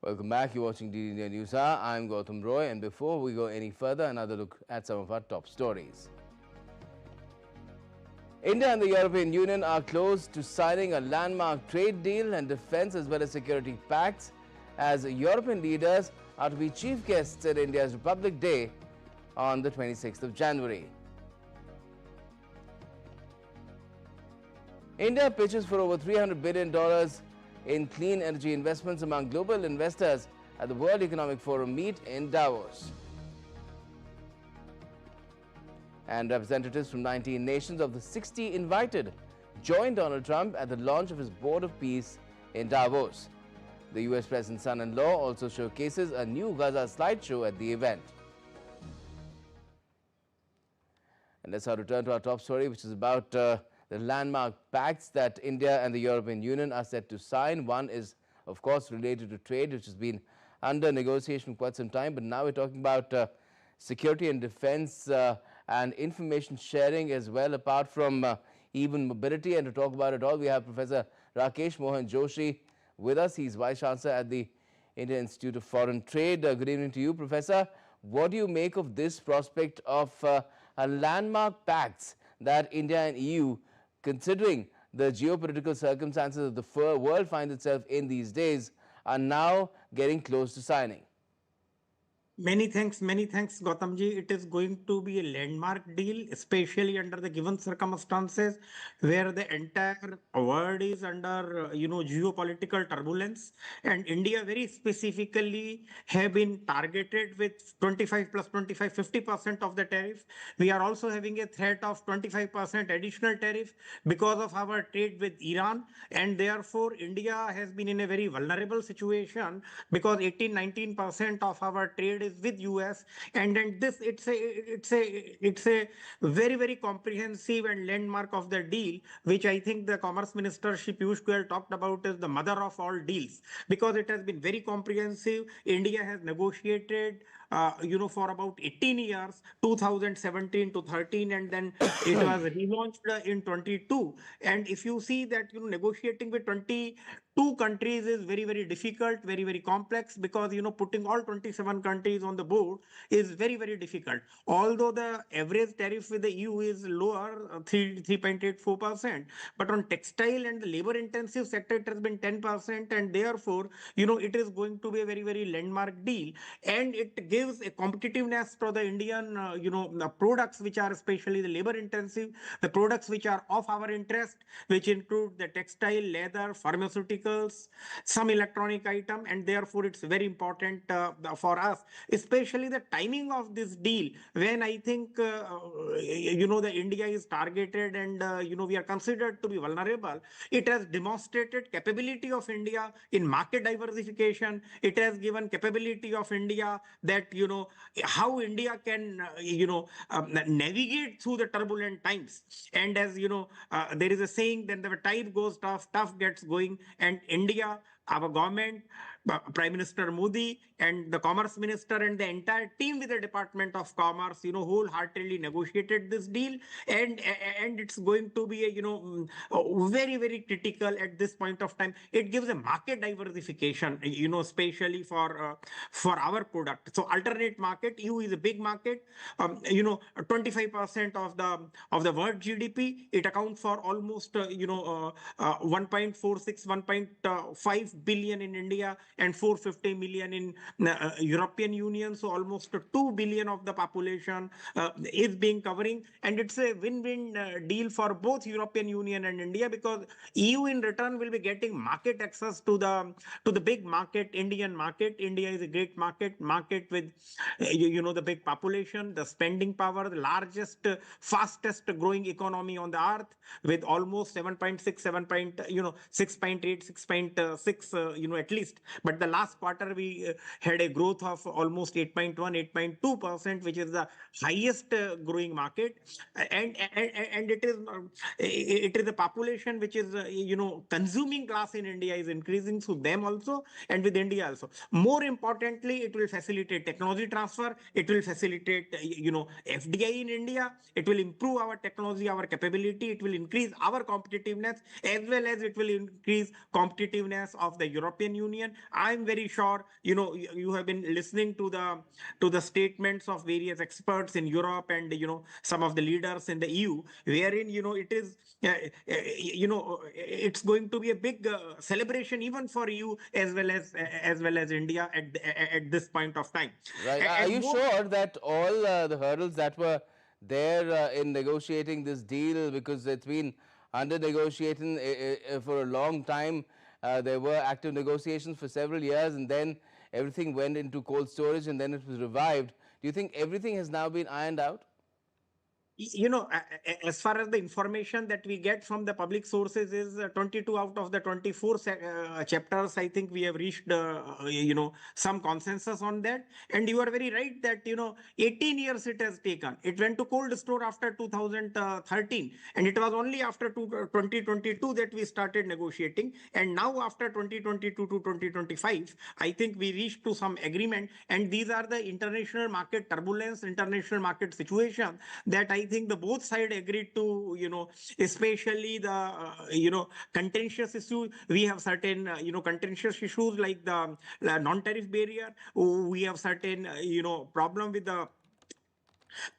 Welcome back. You're watching DD India News Hour. I'm Gautam Roy, and before we go any further, another look at some of our top stories. India and the European Union are close to signing a landmark trade deal and defense as well as security pacts, as European leaders are to be chief guests at India's Republic Day on the 26th of January. India pitches for over $300 billion in clean energy investments among global investors at the World Economic Forum meet in Davos. And representatives from 19 nations of the 60 invited joined Donald Trump at the launch of his Board of Peace in Davos. The US President's son-in-law also showcases a new Gaza slideshow at the event. And let's now return to our top story, which is about the landmark pacts that India and the European Union are set to sign. One is, of course, related to trade, which has been under negotiation for quite some time. But now we're talking about security and defense and information sharing as well, apart from even mobility. And to talk about it all, we have Professor Rakesh Mohan Joshi with us. He's Vice Chancellor at the Indian Institute of Foreign Trade. Good evening to you, Professor. What do you make of this prospect of a landmark pacts that India and EU, considering the geopolitical circumstances of the world finds itself in these days, are now getting close to signing? Many thanks, Gautamji. It is going to be a landmark deal, especially under the given circumstances where the entire world is under, geopolitical turbulence. And India very specifically have been targeted with 25 plus 25, 50% of the tariff. We are also having a threat of 25% additional tariff because of our trade with Iran. And therefore, India has been in a very vulnerable situation because 18-19% of our trade is with US, and then this it's a very comprehensive and landmark of the deal, which I think the Commerce Minister Shri Piyush Goyal talked about as the mother of all deals, because it has been very comprehensive. India has negotiated for about 18 years, 2017 to 13, and then it was relaunched in 22. And if you see that, negotiating with 22 countries is very difficult, very complex, because, putting all 27 countries on the board is very difficult. Although the average tariff with the EU is lower, 3.84%, but on textile and the labor intensive sector, it has been 10%, and therefore, it is going to be a very landmark deal, and it gives a competitiveness to the Indian, the products which are especially the labor intensive, the products which are of our interest, which include the textile, leather, pharmaceuticals, some electronic item, and therefore it's very important for us, especially the timing of this deal, when I think, the India is targeted, and, we are considered to be vulnerable. It has demonstrated capability of India in market diversification. It has given capability of India that, how India can, navigate through the turbulent times. And as you know, there is a saying that the tide goes tough, tough gets going, and India, our government, Prime Minister Modi, and the Commerce Minister and the entire team with the Department of Commerce, wholeheartedly negotiated this deal, and it's going to be a, very critical at this point of time. It gives a market diversification, especially for our product. So alternate market, EU is a big market. 25% of the world GDP. It accounts for almost 1.46, 1.5 billion in India, and 450 million in European Union. So almost 2 billion of the population is being covering, and it's a win-win deal for both European Union and India, because EU in return will be getting market access to the big market, Indian market. India is a great market with the big population, the spending power, the largest, fastest growing economy on the earth, with almost 7.6, 6.8, 6.6, at least. But the last quarter we had a growth of almost 8.1, 8.2%, which is the highest growing market. And it is a population which is, consuming class in India is increasing, so them also, and with India also. More importantly, it will facilitate technology transfer. It will facilitate, FDI in India. It will improve our technology, our capability. It will increase our competitiveness, as well as it will increase competitiveness of the European Union. I'm very sure, you have been listening to the statements of various experts in Europe and, some of the leaders in the EU, wherein, it is, it's going to be a big celebration even for you as well as India at this point of time. Right. Are And you more. sure that all the hurdles that were there in negotiating this deal, because it's been under negotiating for a long time, there were active negotiations for several years, and then everything went into cold storage and then it was revived. Do you think everything has now been ironed out? As far as the information that we get from the public sources is 22 out of the 24 chapters, I think we have reached, some consensus on that. And you are very right that, 18 years it has taken. It went to cold store after 2013. And it was only after 2022 that we started negotiating. And now after 2022 to 2025, I think we reached to some agreement. And these are the international market turbulence, international market situation that I think the both side agreed to, especially the, contentious issue. We have certain, contentious issues like the non-tariff barrier. We have certain, problem with the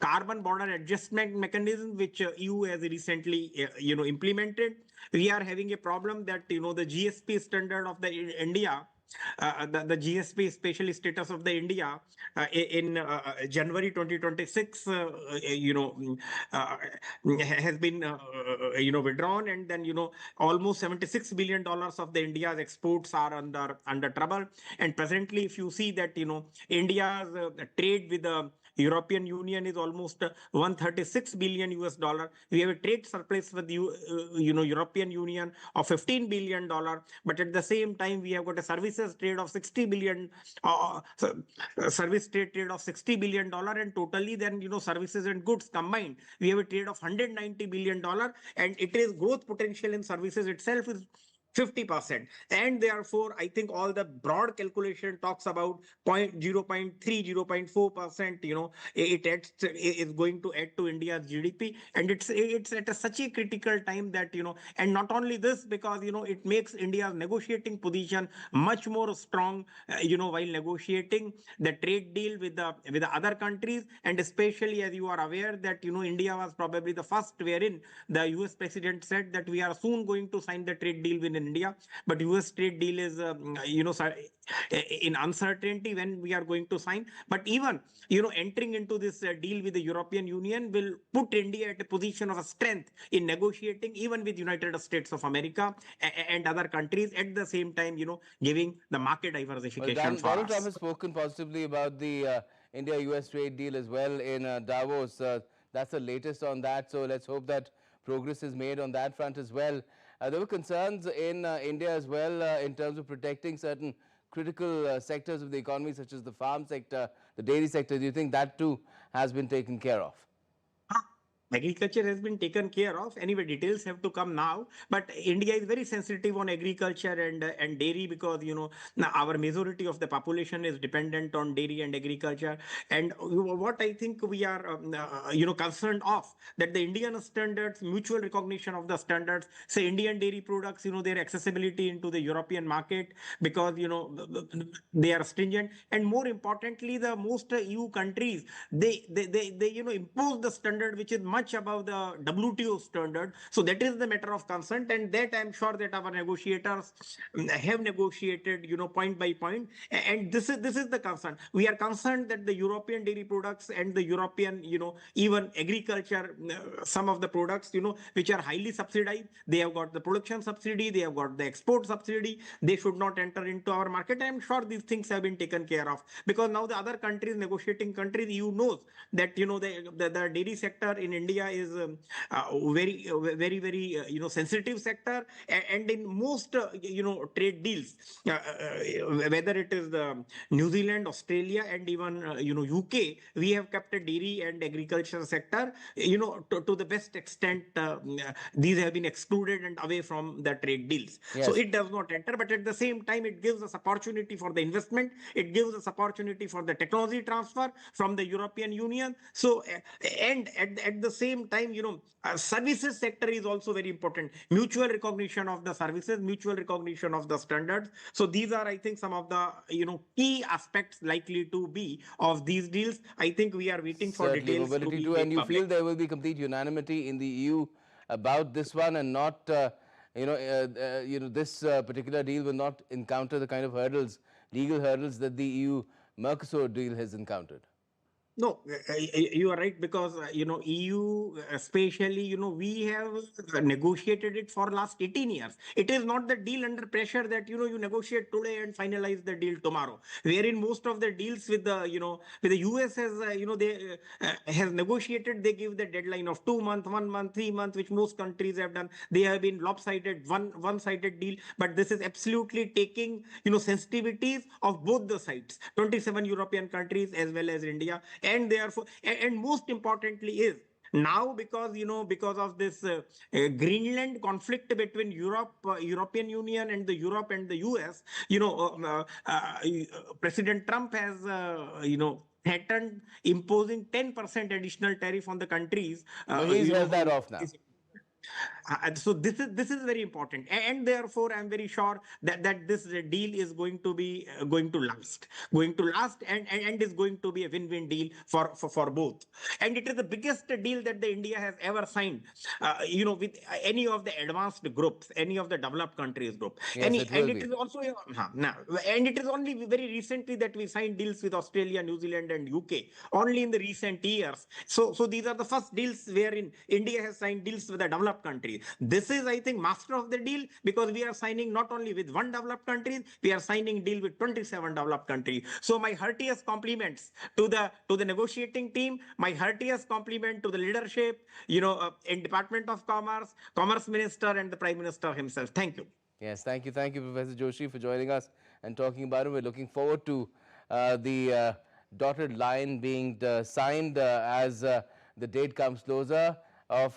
carbon border adjustment mechanism, which EU has recently, implemented. We are having a problem that, the GSP standard of the India, the GSP, especially status of the India, in January 2026, has been, withdrawn, and then, almost $76 billion of the India's exports are under trouble. And presently, if you see that, India's trade with the European Union is almost 136 billion US dollar. We have a trade surplus with European Union of 15 billion dollar, but at the same time we have got a services trade of 60 billion, service trade of 60 billion dollar, and totally then, services and goods combined we have a trade of 190 billion dollar, and it is growth potential in services itself is 50%. And therefore, I think all the broad calculation talks about 0.3, 0.4%, it adds, is going to add to India's GDP. And it's at such a critical time that, and not only this, because, it makes India's negotiating position much more strong, while negotiating the trade deal with the other countries. And especially as you are aware that, India was probably the first wherein the US president said that we are soon going to sign the trade deal with India, but US trade deal is, in uncertainty when we are going to sign. But even, entering into this deal with the European Union will put India at a position of a strength in negotiating even with United States of America and other countries, at the same time, giving the market Well, diversification for Donald Trump us. has spoken positively about the India-US trade deal as well in Davos. That's the latest on that. So let's hope that progress is made on that front as well. There were concerns in India as well in terms of protecting certain critical sectors of the economy, such as the farm sector, the dairy sector. Do you think that too has been taken care of? Agriculture has been taken care of. Anyway, details have to come now. But India is very sensitive on agriculture and dairy, because now our majority of the population is dependent on dairy and agriculture. And what I think we are concerned of, that the Indian standards, mutual recognition of the standards, say Indian dairy products, their accessibility into the European market, because they are stringent. And more importantly, the most EU countries, they impose the standard which is much above the WTO standard. So that is the matter of concern, and that I'm sure that our negotiators have negotiated, point by point. And this is the concern. We are concerned that the European dairy products and the European, even agriculture, some of the products, which are highly subsidized, they have got the production subsidy, they have got the export subsidy, they should not enter into our market. I'm sure these things have been taken care of, because now the other countries, negotiating countries, knows that, the dairy sector in India is very sensitive sector. And in most trade deals, whether it is the New Zealand, Australia, and even UK, we have kept a dairy and agriculture sector, to the best extent. These have been excluded and away from the trade deals, so Yes. it does not enter. But at the same time, it gives us opportunity for the investment, it gives us opportunity for the technology transfer from the European Union. So and at the same time, services sector is also very important. Mutual recognition of the services, mutual recognition of the standards. So these are, I think, some of the key aspects likely to be of these deals. I think we are waiting for Certainly, details to mobility be too. And made you public. feel there will be complete unanimity in the EU about this one, and not, this particular deal will not encounter the kind of hurdles, legal hurdles that the EU Mercosur deal has encountered. No, you are right, because EU, especially, we have negotiated it for last 18 years. It is not the deal under pressure that you negotiate today and finalize the deal tomorrow. Wherein most of the deals with the with the US has they has negotiated, they give the deadline of 2 months, 1 month, 3 months, which most countries have done. They have been lopsided, one-sided deal, but this is absolutely taking sensitivities of both the sides, 27 European countries as well as India. And therefore, and most importantly is now, because of this Greenland conflict between European Union and the Europe and the US, President Trump has threatened imposing 10% additional tariff on the countries But he's held that who off now. so this is very important, and therefore I'm very sure that this deal is going to last, and is going to be a win-win deal for both. And it is the biggest deal that the India has ever signed, with any of the advanced groups, any of the developed countries group. Yes, it And will it be. is also now, and it is only very recently that we signed deals with Australia, New Zealand, and UK, only in the recent years. So these are the first deals wherein India has signed deals with a developed country. This is, I think, master of the deal, because we are signing not only with one developed country, we are signing deal with 27 developed countries. So my heartiest compliments to the negotiating team, my heartiest compliment to the leadership, in Department of Commerce, Commerce Minister, and the Prime Minister himself. Thank you. Yes, thank you, Professor Joshi, for joining us and talking about it. We're looking forward to the dotted line being signed as the date comes closer of